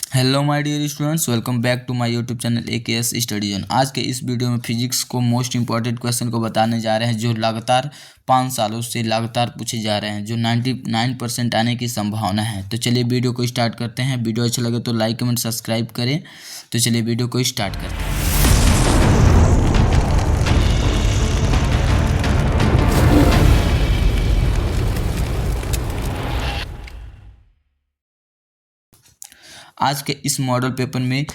Hello my dear students, welcome back to my YouTube channel AKS study zone. आज के इस video में physics को मोस्ट इंपॉर्टेंट क्वेश्चन को बताने जा रहे हैं जो लगातार 5 सालों से लगातार पूछे जा रहे हैं, जो 99% आने की संभावना है। तो चलिए वीडियो को स्टार्ट करते हैं। वीडियो अच्छा लगे तो लाइक कमेंट सब्सक्राइब करें। तो चलिए वीडियो को स्टार्ट करते हैं। आज के इस मॉडल पेपर में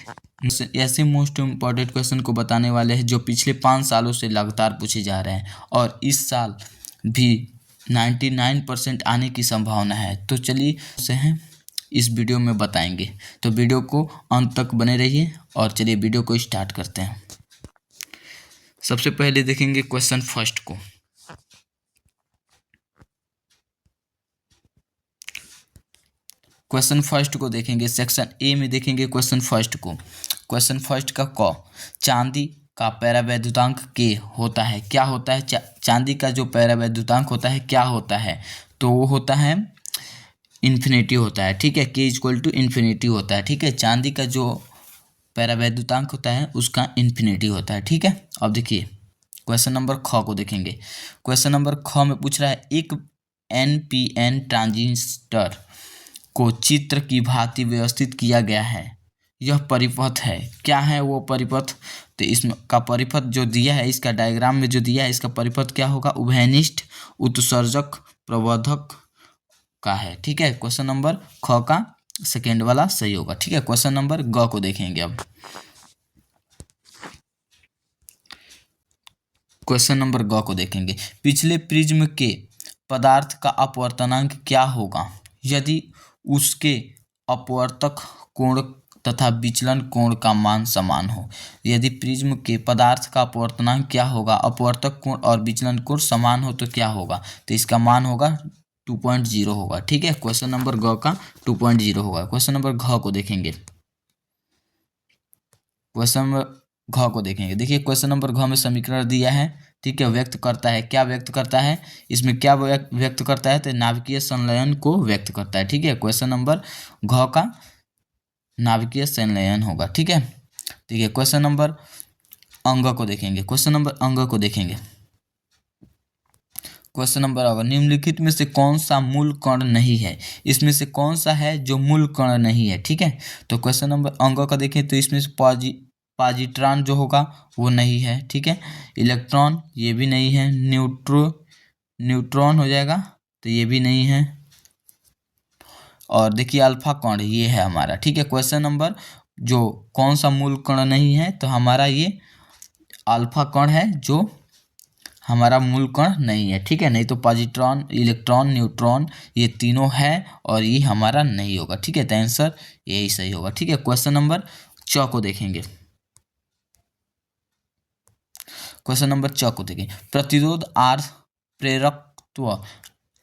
ऐसे मोस्ट इम्पॉर्टेंट क्वेश्चन को बताने वाले हैं जो पिछले 5 सालों से लगातार पूछे जा रहे हैं और इस साल भी 99% आने की संभावना है। तो चलिए से हैं इस वीडियो में बताएंगे, तो वीडियो को अंत तक बने रहिए और चलिए वीडियो को स्टार्ट करते हैं। सबसे पहले देखेंगे क्वेश्चन फर्स्ट को। क्वेश्चन फर्स्ट को देखेंगे, सेक्शन ए में देखेंगे क्वेश्चन फर्स्ट को। क्वेश्चन फर्स्ट का क, चांदी का पैरावैद्युतांक के होता है, क्या होता है? चांदी का जो पैरावैद्युतांक होता है क्या होता है? तो वो होता है इन्फिनिटी होता है, ठीक है। के इक्वल टू इन्फिनिटी होता है, ठीक है। चांदी का जो पैरावैद्युतांक होता है उसका इन्फिनिटी होता है, ठीक है। अब देखिए क्वेश्चन नंबर ख को देखेंगे। क्वेश्चन नंबर ख में पूछ रहा है एक NPN ट्रांजिस्टर को चित्र की भांति व्यवस्थित किया गया है, यह परिपथ है, क्या है वो परिपथ? तो इसमें का परिपथ जो दिया है, इसका डायग्राम में जो दिया है, इसका परिपथ क्या होगा? उभयनिष्ठ उत्सर्जक प्रवर्धक का है, ठीक है। क्वेश्चन नंबर ख का सेकेंड वाला सही होगा, ठीक है। क्वेश्चन नंबर ग को देखेंगे। अब क्वेश्चन नंबर ग को देखेंगे, पिछले प्रिज्म के पदार्थ का अपवर्तनांक क्या होगा यदि उसके अपवर्तक कोण तथा विचलन कोण का मान समान हो? यदि प्रिज्म के पदार्थ का अपवर्तनांक क्या होगा, अपवर्तक कोण और विचलन कोण समान हो तो क्या होगा? तो इसका मान होगा 2.0 होगा, ठीक है। क्वेश्चन नंबर ग का 2.0 होगा। क्वेश्चन नंबर घ को देखेंगे। क्वेश्चन नंबर घ को देखेंगे। देखिए क्वेश्चन नंबर घ में समीकरण दिया है, ठीक है। व्यक्त करता है, क्या व्यक्त करता है? इसमें क्या व्यक्त करता है? तो नाभिकीय संलयन को व्यक्त करता है, ठीक है। क्वेश्चन नंबर घ का नाभिकीय संलयन होगा, ठीक है। ठीक है। क्वेश्चन नंबर अंग को देखेंगे। क्वेश्चन नंबर अंग को देखेंगे। क्वेश्चन नंबर होगा, निम्नलिखित में से कौन सा मूल कण नहीं है? इसमें से कौन सा है जो मूल कण नहीं है, ठीक है। तो क्वेश्चन नंबर अंग का देखें तो इसमें से पॉजिट्रॉन जो होगा वो नहीं है, ठीक है। इलेक्ट्रॉन ये भी नहीं है। न्यूट्रॉन हो जाएगा तो ये भी नहीं है। और देखिए अल्फा कण ये है हमारा, ठीक है। क्वेश्चन नंबर जो कौन सा मूल कण नहीं है, तो हमारा ये अल्फा कण है जो हमारा मूल कण नहीं है, ठीक है। नहीं तो पॉजिट्रॉन, इलेक्ट्रॉन, न्यूट्रॉन ये तीनों है और ये हमारा नहीं होगा, ठीक है। तो आंसर यही सही होगा, ठीक है। क्वेश्चन नंबर च को देखेंगे। क्वेश्चन नंबर च को देखें, प्रतिरोध R, प्रेरकत्व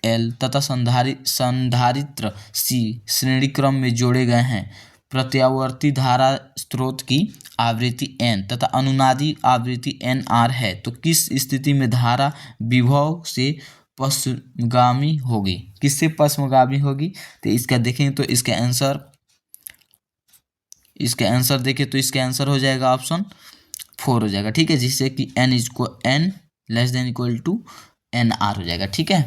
L तथा संधारित्र C श्रेणी क्रम में जोड़े गए हैं। प्रत्यावर्ती धारा स्रोत की आवृत्ति N तथा अनुनादी आवृत्ति NR है, तो किस स्थिति में धारा विभव से पश्चगामी होगी? किससे पश्चगामी होगी? तो इसका देखें तो इसका आंसर देखें तो इसका आंसर हो जाएगा ऑप्शन 4 हो जाएगा, ठीक है। जिससे कि N less than equal to NR हो जाएगा, ठीक है।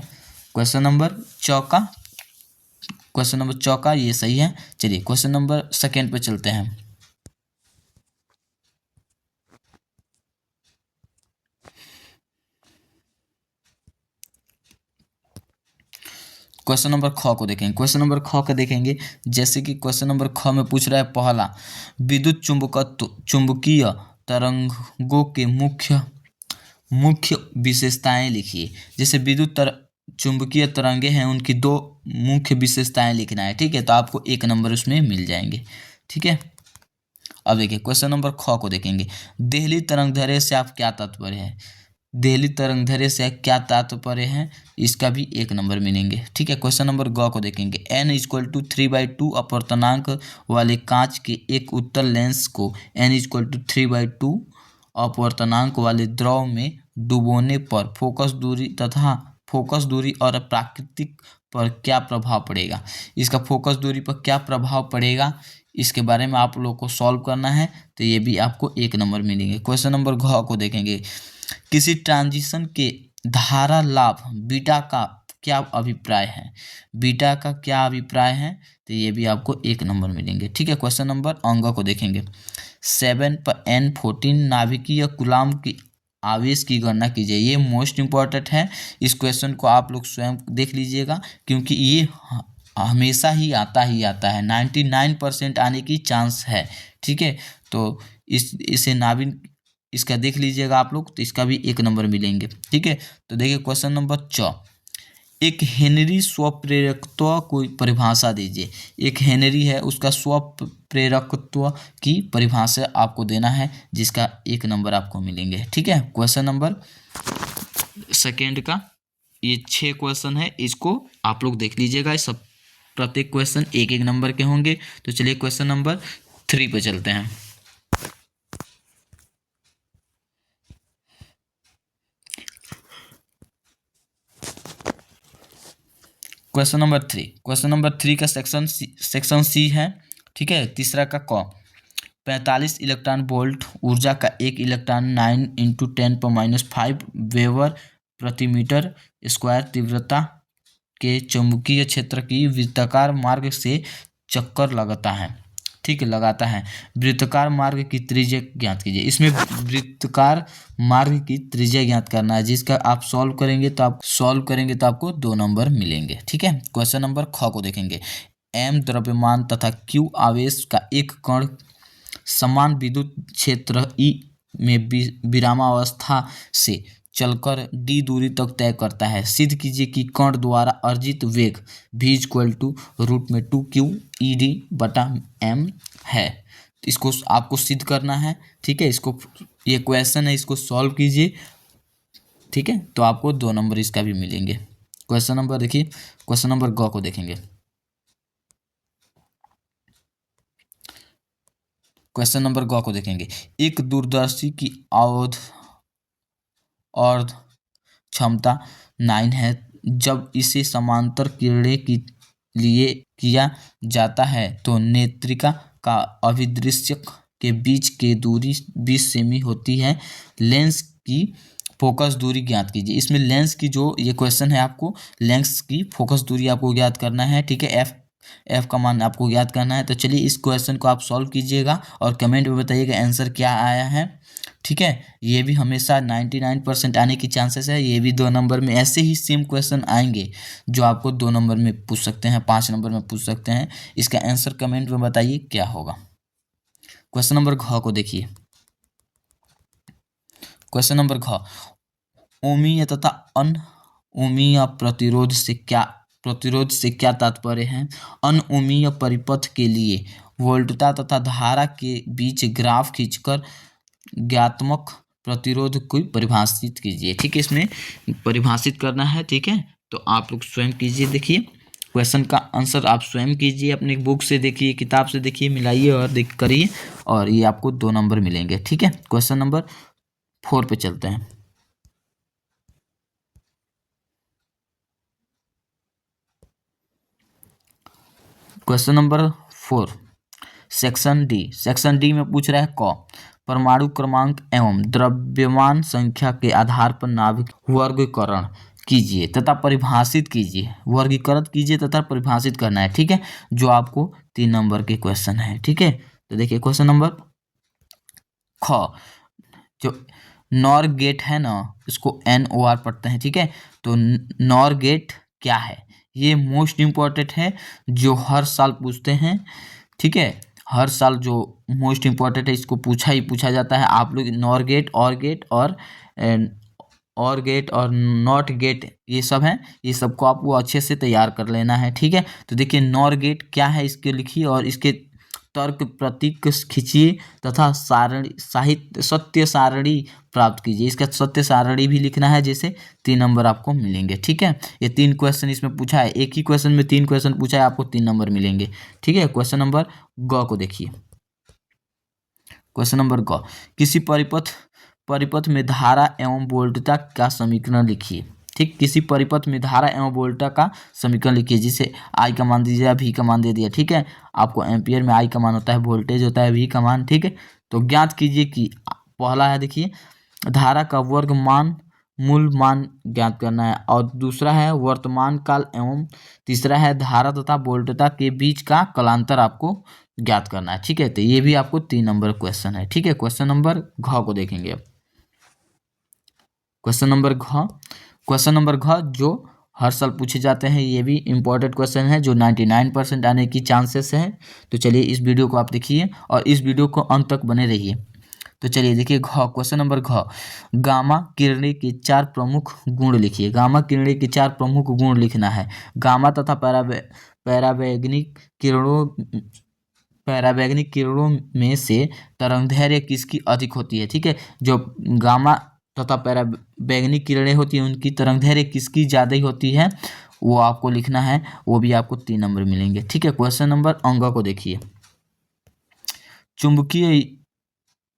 क्वेश्चन नंबर चौका ये सही है। चलिए क्वेश्चन नंबर सेकेंड पे चलते हैं। क्वेश्चन नंबर ख को देखेंगे। क्वेश्चन नंबर ख को देखेंगे, जैसे कि क्वेश्चन नंबर ख में पूछ रहा है, पहला विद्युत चुंबकीय तरंगों के मुख्य विशेषताएं लिखिए। जैसे विद्युत चुंबकीय तरंगे हैं, उनकी 2 मुख्य विशेषताएं लिखना है, ठीक है। तो आपको 1 नंबर उसमें मिल जाएंगे, ठीक है। अब देखिए क्वेश्चन नंबर ख को देखेंगे, देहली तरंगदैर्घ्य से आप क्या तात्पर्य है? देहली तरंगदैर्घ्य से क्या तात्पर्य है? इसका भी 1 नंबर मिलेंगे, ठीक है। क्वेश्चन नंबर ग को देखेंगे, N इक्वल टू 3/2 अपवर्तनांक वाले कांच के एक उत्तल लेंस को N इक्वल टू 3/2 अपवर्तनांक वाले द्रव में डुबोने पर फोकस दूरी और प्राकृतिक पर क्या प्रभाव पड़ेगा? इसका फोकस दूरी पर क्या प्रभाव पड़ेगा इसके बारे में आप लोग को सॉल्व करना है, तो ये भी आपको 1 नंबर मिलेंगे। क्वेश्चन नंबर घ को देखेंगे, किसी ट्रांजिशन के धारा लाभ बीटा का क्या अभिप्राय है, बीटा का क्या अभिप्राय है, तो ये भी आपको 1 नंबर मिलेंगे। ठीक है, क्वेश्चन नंबर अंग को देखेंगे, 7 पर N14 नाभिकीय कूलाम की आवेश की गणना कीजिए। ये मोस्ट इम्पॉर्टेंट है, इस क्वेश्चन को आप लोग स्वयं देख लीजिएगा, क्योंकि ये हमेशा ही आता है, 99% आने की चांस है। ठीक है, तो इसे नाभिक इसका देख लीजिएगा आप लोग, तो इसका भी 1 नंबर मिलेंगे। ठीक है, तो देखिए क्वेश्चन नंबर 4, एक हेनरी स्वप्रेरकत्व को परिभाषा दीजिए। एक हेनरी है, उसका स्वप्रेरकत्व की परिभाषा आपको देना है, जिसका 1 नंबर आपको मिलेंगे। ठीक है, क्वेश्चन नंबर सेकेंड का ये 6 क्वेश्चन है, इसको आप लोग देख लीजिएगा, सब प्रत्येक क्वेश्चन 1-1 नंबर के होंगे। तो चलिए क्वेश्चन नंबर 3 पे चलते हैं। क्वेश्चन नंबर 3 का सेक्शन सी है। ठीक है, तीसरा का क, 45 इलेक्ट्रॉन वोल्ट ऊर्जा का एक इलेक्ट्रॉन 9 × 10⁻⁵ वेबर प्रति मीटर स्क्वायर तीव्रता के चुंबकीय क्षेत्र की वृत्ताकार मार्ग से चक्कर लगाता है। ठीक है, लगाता है। वृत्ताकार मार्ग की त्रिज्या ज्ञात कीजिए। इसमें वृत्ताकार मार्ग की त्रिज्या ज्ञात करना है, जिसका आप सॉल्व करेंगे तो आपको 2 नंबर मिलेंगे। ठीक है, क्वेश्चन नंबर ख को देखेंगे, m द्रव्यमान तथा q आवेश का एक कण समान विद्युत क्षेत्र E में विरामावस्था से चलकर d दूरी तक तय करता है। सिद्ध कीजिए कि कण द्वारा अर्जित वेग v = √2q/m है। इसको आपको सिद्ध करना है। ठीक है, ये क्वेश्चन है, इसको सॉल्व कीजिए। ठीक है, तो आपको 2 नंबर इसका भी मिलेंगे। क्वेश्चन नंबर देखिए, क्वेश्चन नंबर ग को देखेंगे। क्वेश्चन नंबर ग को देखेंगे, एक दूरदर्शी की अवध और क्षमता 9 है। जब इसे समांतर किरणें के लिए किया जाता है तो नेत्रिका का अभिदृश्यक के बीच की दूरी 20 सेमी होती है। लेंस की फोकस दूरी ज्ञात कीजिए। इसमें लेंस की जो ये क्वेश्चन है, आपको लेंस की फोकस दूरी आपको ज्ञात करना है। ठीक है, एफ का मान आपको ज्ञात करना है। तो चलिए इस क्वेश्चन को आप सॉल्व कीजिएगा और कमेंट में बताइएगा आंसर क्या आया है। ठीक है, ये भी हमेशा 99% आने की चांसेस है। ये भी 2 नंबर में ऐसे ही सेम क्वेश्चन आएंगे, जो आपको 2 नंबर में पूछ सकते हैं, 5 नंबर में पूछ सकते हैं। इसका आंसर कमेंट में बताइए क्या होगा। क्वेश्चन नंबर घ को देखिए। क्वेश्चन नंबर घ, ओमीय तथा अनओमीय प्रतिरोध से क्या तात्पर्य है। अनओमीय परिपथ के लिए वोल्टता तथा धारा के बीच ग्राफ खींचकर ज्ञातात्मक प्रतिरोध को परिभाषित कीजिए। ठीक है, इसमें परिभाषित करना है। ठीक है, तो आप लोग स्वयं कीजिए। देखिए क्वेश्चन का आंसर आप स्वयं कीजिए, अपनी बुक से देखिए, किताब से देखिए, मिलाइए और देख करिए, और ये आपको 2 नंबर मिलेंगे। ठीक है, क्वेश्चन नंबर 4 पे चलते हैं। क्वेश्चन नंबर 4 सेक्शन डी में पूछ रहा है क, परमाणु क्रमांक एवं द्रव्यमान संख्या के आधार पर नाभिक वर्गीकरण कीजिए तथा परिभाषित कीजिए। वर्गीकृत कीजिए तथा परिभाषित करना है। ठीक है, जो आपको 3 नंबर के क्वेश्चन है। ठीक है, तो देखिए क्वेश्चन नंबर ख, जो नॉर गेट है ना, इसको NOR पढ़ते हैं। ठीक है, तो नॉर गेट क्या है, ये मोस्ट इम्पॉर्टेंट है, जो हर साल पूछते हैं। ठीक है, हर साल जो मोस्ट इम्पॉर्टेंट है, इसको पूछा जाता है। आप लोग नॉर गेट, और गेट और नॉट गेट, ये सब हैं, ये सबको आपको अच्छे से तैयार कर लेना है। ठीक है, तो देखिए नॉर गेट क्या है, इसके लिखिए और इसके तर्क प्रतीक खींचिए तथा सत्य सारणी प्राप्त कीजिए। इसका सत्य सारणी भी लिखना है, जैसे 3 नंबर आपको मिलेंगे। ठीक है, ये 3 क्वेश्चन इसमें पूछा है, एक ही क्वेश्चन में 3 क्वेश्चन पूछा है, आपको 3 नंबर मिलेंगे। ठीक है, क्वेश्चन नंबर ग को देखिए। क्वेश्चन नंबर ग, किसी परिपथ में धारा एवं वोल्टता का समीकरण लिखिए। ठीक, किसी परिपथ में धारा एवं वोल्टा का समीकरण लिखिए, जिसे आई का मान दीजिए, वी का मान दे दिया। ठीक है, आपको एम्पियर में आई का मान होता है, वोल्टेज होता है वी का मान। ठीक है, तो ज्ञात कीजिए कि पहला है, देखिए धारा का वर्ग मान मूल मान ज्ञात करना है, और दूसरा है वर्तमान काल, एवं तीसरा है धारा तथा वोल्टता के बीच का कालांतर आपको ज्ञात करना है। ठीक है, तो ये भी आपको 3 नंबर क्वेश्चन है। ठीक है, क्वेश्चन नंबर घ को देखेंगे अब। क्वेश्चन नंबर घ जो हर साल पूछे जाते हैं, ये भी इम्पोर्टेंट क्वेश्चन है, जो 99% आने की चांसेस है। तो चलिए इस वीडियो को आप देखिए और इस वीडियो को अंत तक बने रहिए। तो चलिए देखिए क्वेश्चन नंबर गामा किरणें के 4 प्रमुख गुण लिखिए। गामा किरणें के 4 प्रमुख गुण लिखना है। गामा तथा पराबैंगनी किरणों में से तरंगदैर्घ्य किसकी अधिक होती है। ठीक है, जो गामा तथा पराबैंगनी किरणें होती हैं, उनकी तरंगदैर्घ्य किसकी ज़्यादा ही होती है, वो आपको लिखना है। वो भी आपको 3 नंबर मिलेंगे। ठीक है, क्वेश्चन नंबर अंग को देखिए। चुंबकीय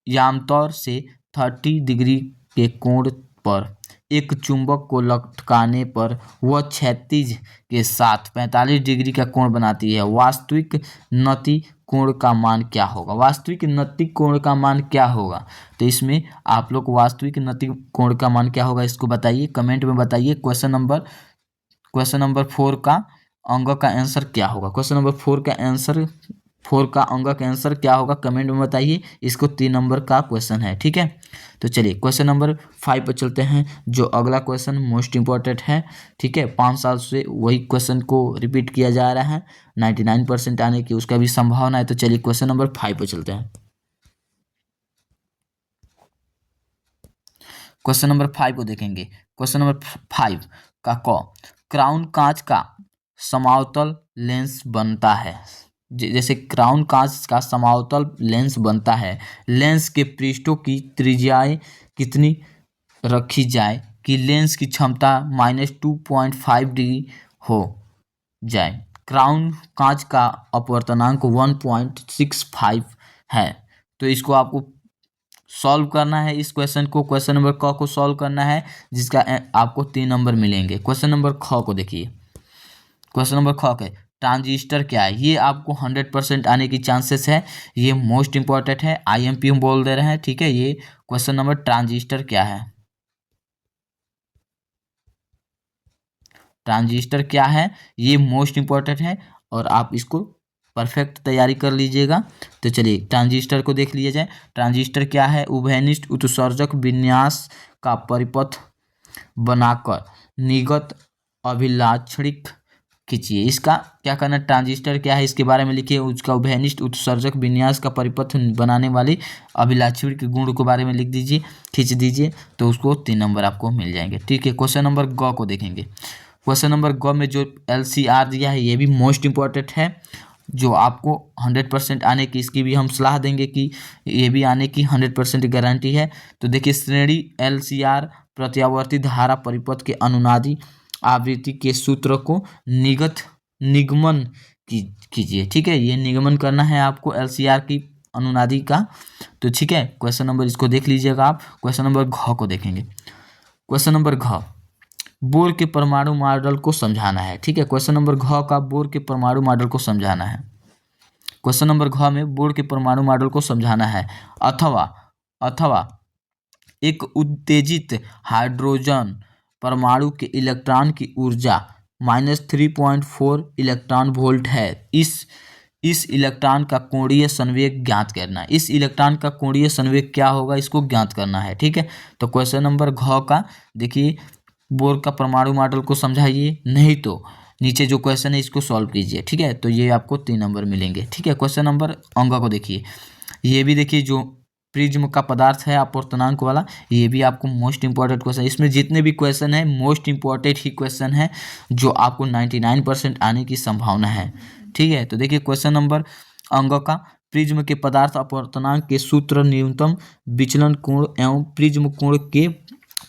आमतौर से 30 डिग्री के कोण पर एक चुंबक को लटकाने पर वह क्षैतिज के साथ 45 डिग्री का कोण बनाती है। वास्तविक नति कोण का मान क्या होगा? वास्तविक नति कोण का मान क्या होगा? तो इसमें आप लोग वास्तविक नति कोण का मान क्या होगा, इसको बताइए, कमेंट में बताइए। क्वेश्चन नंबर 4 का अंक का आंसर क्या होगा? क्वेश्चन नंबर 4 का अंक का आंसर क्या होगा, कमेंट में बताइए। इसको 3 नंबर का क्वेश्चन है। ठीक है, तो चलिए क्वेश्चन नंबर 5 पर चलते हैं, जो अगला क्वेश्चन मोस्ट इंपॉर्टेंट है। ठीक है, 5 साल से वही क्वेश्चन को रिपीट किया जा रहा है, 99% आने की उसका भी संभावना है। तो चलिए क्वेश्चन नंबर 5 पर चलते हैं। क्वेश्चन नंबर 5 को देखेंगे। क्वेश्चन नंबर 5 का क्राउन कांच का समावतल लेंस बनता है। जैसे क्राउन कांच का समावतल लेंस बनता है, लेंस के पृष्ठों की त्रिज्याएं कितनी रखी जाए कि लेंस की क्षमता -2.5 डिग्री हो जाए। क्राउन कांच का अपवर्तनांक 1.65 है। तो इसको आपको सॉल्व करना है, इस क्वेश्चन को, क्वेश्चन नंबर क को सॉल्व करना है, जिसका आपको 3 नंबर मिलेंगे। क्वेश्चन नंबर ख को देखिए। क्वेश्चन नंबर ख के ट्रांजिस्टर क्या है, ये आपको 100% आने की चांसेस है, ये मोस्ट इंपॉर्टेंट है, आईएमपी हम बोल दे रहे हैं। ठीक है, ये क्वेश्चन नंबर ट्रांजिस्टर क्या है, ट्रांजिस्टर क्या है, ये मोस्ट इंपॉर्टेंट है, और आप इसको परफेक्ट तैयारी कर लीजिएगा। तो चलिए ट्रांजिस्टर को देख लिया जाए। ट्रांजिस्टर क्या है? उभयनिष्ठ उत्सर्जक विन्यास का परिपथ बनाकर निगत अभिलाक्षणिक खींचिए। इसका क्या करना, ट्रांजिस्टर क्या है इसके बारे में लिखिए, उसका उभयनिष्ठ उत्सर्जक विन्यास का परिपथ बनाने वाली अभिलाक्षणिक गुण के बारे में लिख दीजिए, खींच दीजिए, तो उसको 3 नंबर आपको मिल जाएंगे। ठीक है, क्वेश्चन नंबर ग को देखेंगे। क्वेश्चन नंबर ग में जो LCR दिया है, ये भी मोस्ट इंपॉर्टेंट है, जो आपको 100% आने की, इसकी भी हम सलाह देंगे कि ये भी आने की 100% गारंटी है। तो देखिए श्रेणी LCR प्रत्यावर्ती धारा परिपथ के अनुनादी आवृत्ति के सूत्र को निगमन कीजिए। ठीक है, ये निगमन करना है आपको LCR की अनुनादी का। तो ठीक है, क्वेश्चन नंबर इसको देख लीजिएगा आप। क्वेश्चन नंबर घ को देखेंगे। क्वेश्चन नंबर घ बोर के परमाणु मॉडल को समझाना है। ठीक है, क्वेश्चन नंबर घ का बोर के परमाणु मॉडल को समझाना है। क्वेश्चन नंबर घ में बोर के परमाणु मॉडल को समझाना है, अथवा एक उत्तेजित हाइड्रोजन परमाणु के इलेक्ट्रॉन की ऊर्जा -3.4 इलेक्ट्रॉन वोल्ट है। इस इलेक्ट्रॉन का कोणीय संवेग ज्ञात करना है। इस इलेक्ट्रॉन का कोणीय संवेग क्या होगा, इसको ज्ञात करना है। ठीक है, तो क्वेश्चन नंबर घ का देखिए, बोर का परमाणु मॉडल को समझाइए, नहीं तो नीचे जो क्वेश्चन है इसको सॉल्व कीजिए। ठीक है, तो ये आपको 3 नंबर मिलेंगे। ठीक है, क्वेश्चन नंबर अंग को देखिए। ये भी देखिए, जो प्रिज्म का पदार्थ है अपवर्तनांक वाला, ये भी आपको मोस्ट इंपॉर्टेंट क्वेश्चन, इसमें जितने भी क्वेश्चन है मोस्ट इंपॉर्टेंट ही क्वेश्चन है, जो आपको 99% आने की संभावना है। ठीक है, तो देखिए क्वेश्चन नंबर अंग का, प्रिज्म के पदार्थ अपवर्तनांक के सूत्र न्यूनतम विचलन कोण एवं प्रिज्म कोण के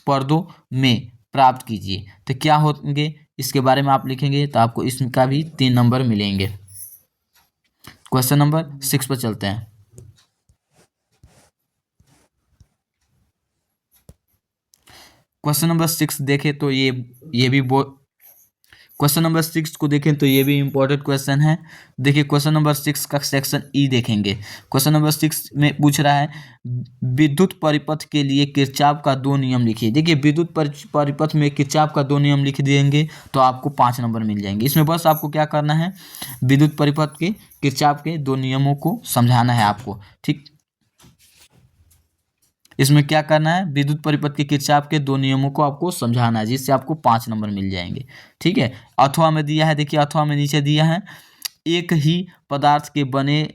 पर्दों में प्राप्त कीजिए। तो क्या होंगे इसके बारे में आप लिखेंगे, तो आपको इसका भी 3 नंबर मिलेंगे। क्वेश्चन नंबर 6 पर चलते हैं। क्वेश्चन नंबर 6 देखें तो ये भी क्वेश्चन नंबर 6 को देखें तो ये भी इम्पोर्टेंट क्वेश्चन है। देखिए क्वेश्चन नंबर 6 का सेक्शन ई देखेंगे। क्वेश्चन नंबर 6 में पूछ रहा है विद्युत परिपथ के लिए किरचॉफ का 2 नियम लिखिए। देखिए विद्युत परिपथ में किरचॉफ का 2 नियम लिख देंगे तो आपको 5 नंबर मिल जाएंगे। इसमें बस आपको क्या करना है, विद्युत परिपथ के किरचॉफ के 2 नियमों को समझाना है आपको, ठीक। इसमें क्या करना है, विद्युत परिपथ के किरचॉफ के 2 नियमों को आपको समझाना है, जिससे आपको 5 नंबर मिल जाएंगे, ठीक है। अथवा में दिया है, देखिए अथवा में नीचे दिया है एक ही पदार्थ के बने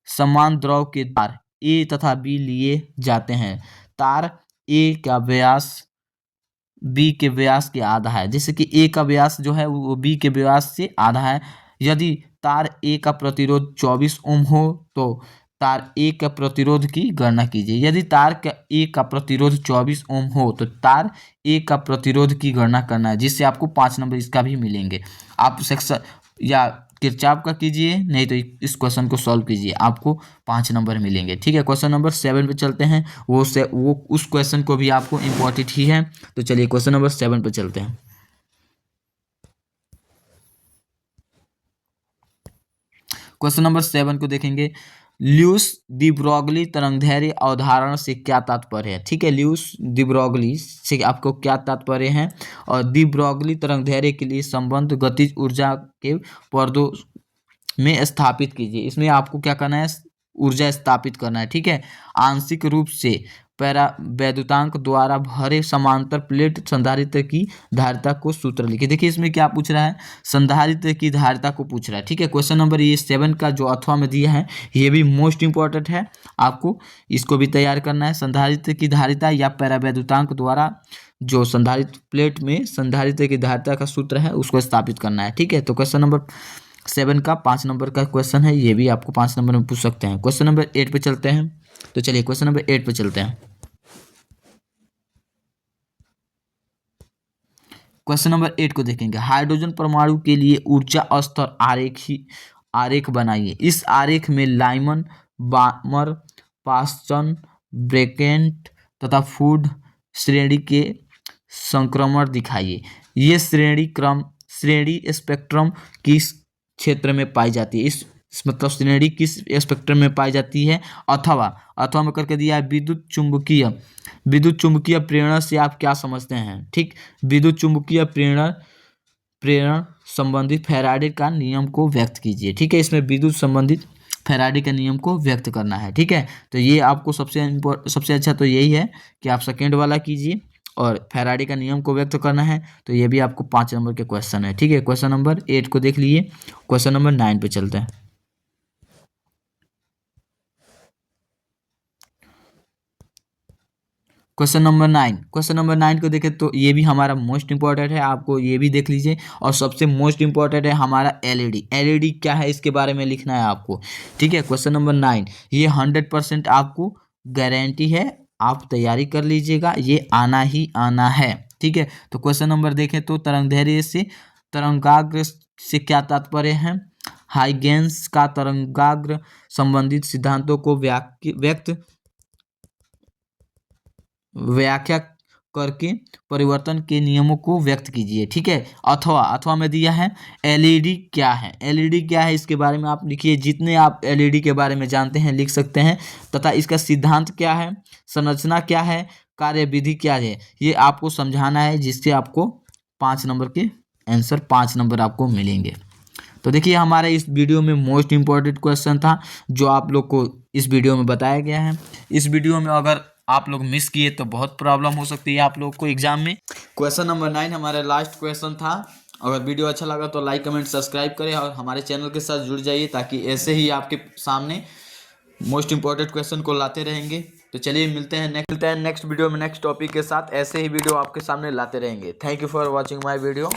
समान द्रव के तार ए तथा बी लिए जाते हैं। तार ए का व्यास बी के व्यास के आधा है, जैसे कि ए का व्यास जो है वो बी के व्यास से आधा है। यदि तार ए का प्रतिरोध 24 ओम हो तो तार ए का प्रतिरोध की गणना कीजिए। यदि तार का ए का प्रतिरोध 24 ओम हो तो तार ए का प्रतिरोध की गणना करना है, जिससे आपको 5 नंबर इसका भी मिलेंगे। आप सेक्शन या किरचॉफ का कीजिए, नहीं तो इस क्वेश्चन को सॉल्व कीजिए, आपको 5 नंबर मिलेंगे, ठीक है। क्वेश्चन नंबर 7 पे चलते हैं। वो उस क्वेश्चन को भी आपको इम्पोर्टेंट ही है। तो चलिए क्वेश्चन नंबर 7 पे चलते हैं। क्वेश्चन नंबर 7 को देखेंगे। ल्यूस दी ब्रोगली तरंगदैर्घ्य अवधारणा से क्या तात्पर्य है, ठीक है। ल्यूस दी ब्रोगली से आपको क्या तात्पर्य है, और दी ब्रोगली तरंगदैर्घ्य के लिए संबंध गतिज ऊर्जा के पर्दों में स्थापित कीजिए। इसमें आपको क्या करना है, ऊर्जा स्थापित करना है, ठीक है। आंशिक रूप से पैरावैद्युतांक द्वारा भरे समांतर प्लेट संधारित्र की धारिता को सूत्र लिखिए। देखिए इसमें क्या पूछ रहा है, संधारित्र की धारिता को पूछ रहा है, ठीक है। क्वेश्चन नंबर ये 7 का जो अथवा में दिया है ये भी मोस्ट इंपॉर्टेंट है, आपको इसको भी तैयार करना है। संधारित्र की धारिता या पैरावैद्युतांक द्वारा जो संधारित्र प्लेट में संधारित्र की धारिता का सूत्र है उसको स्थापित करना है, ठीक है। तो क्वेश्चन नंबर 7 का 5 नंबर का क्वेश्चन है, ये भी आपको 5 नंबर में पूछ सकते हैं। क्वेश्चन नंबर 8 पे चलते हैं। तो चलिए क्वेश्चन नंबर 8 पे चलते हैं। क्वेश्चन नंबर 8 को देखेंगे। हाइड्रोजन परमाणु के लिए ऊर्जा स्तर आरेख बनाइए। इस आरेख में लाइमन, बामर, पास्चन, ब्रेकेंट तथा फूड श्रेणी के संक्रमण दिखाइए। ये श्रेणी स्पेक्ट्रम किस क्षेत्र में पाई जाती है, इस मतलब श्रेणी किस स्पेक्ट्रम में पाई जाती है। अथवा में करके दिया है विद्युत चुंबकीय प्रेरणा से आप क्या समझते हैं, ठीक। विद्युत चुंबकीय प्रेरण संबंधित फैराडे का नियम को व्यक्त कीजिए, ठीक है। इसमें विद्युत संबंधित फैराडे के नियम को व्यक्त करना है, ठीक है। तो ये आपको सबसे अच्छा तो यही है कि आप सेकेंड वाला कीजिए और फैराडे का नियम को व्यक्त करना है। तो ये भी आपको 5 नंबर के क्वेश्चन है, ठीक है। क्वेश्चन नंबर 8 को देख लीजिए। क्वेश्चन नंबर 9 पे चलते हैं। क्वेश्चन नंबर 9 को देखें तो ये भी हमारा मोस्ट इंपॉर्टेंट है, आपको ये भी देख लीजिए। और सबसे मोस्ट इंपॉर्टेंट है हमारा एलईडी क्या है इसके बारे में लिखना है आपको, ठीक है। क्वेश्चन नंबर 9 ये 100% आपको गारंटी है, आप तैयारी कर लीजिएगा, ये आना ही आना है, ठीक है। तो क्वेश्चन नंबर देखें तो तरंगाग्र से क्या तात्पर्य है। हाइगेंस का तरंगाग्र संबंधित सिद्धांतों को व्याख्या करके परिवर्तन के नियमों को व्यक्त कीजिए, ठीक है। अथवा में दिया है एलईडी क्या है इसके बारे में आप लिखिए। जितने आप एलईडी के बारे में जानते हैं लिख सकते हैं, तथा इसका सिद्धांत क्या है, संरचना क्या है, कार्यविधि क्या है, ये आपको समझाना है, जिससे आपको 5 नंबर के आंसर 5 नंबर आपको मिलेंगे। तो देखिए हमारे इस वीडियो में मोस्ट इंपॉर्टेंट क्वेश्चन था जो आप लोग को इस वीडियो में बताया गया है। इस वीडियो में अगर आप लोग मिस किए तो बहुत प्रॉब्लम हो सकती है आप लोग को एग्जाम में। क्वेश्चन नंबर 9 हमारा लास्ट क्वेश्चन था। अगर वीडियो अच्छा लगा तो लाइक कमेंट सब्सक्राइब करें और हमारे चैनल के साथ जुड़ जाइए, ताकि ऐसे ही आपके सामने मोस्ट इंपॉर्टेंट क्वेश्चन को लाते रहेंगे। तो चलिए मिलते हैं नेक्स्ट वीडियो में नेक्स्ट टॉपिक के साथ, ऐसे ही वीडियो आपके सामने लाते रहेंगे। Thank you for watching my video.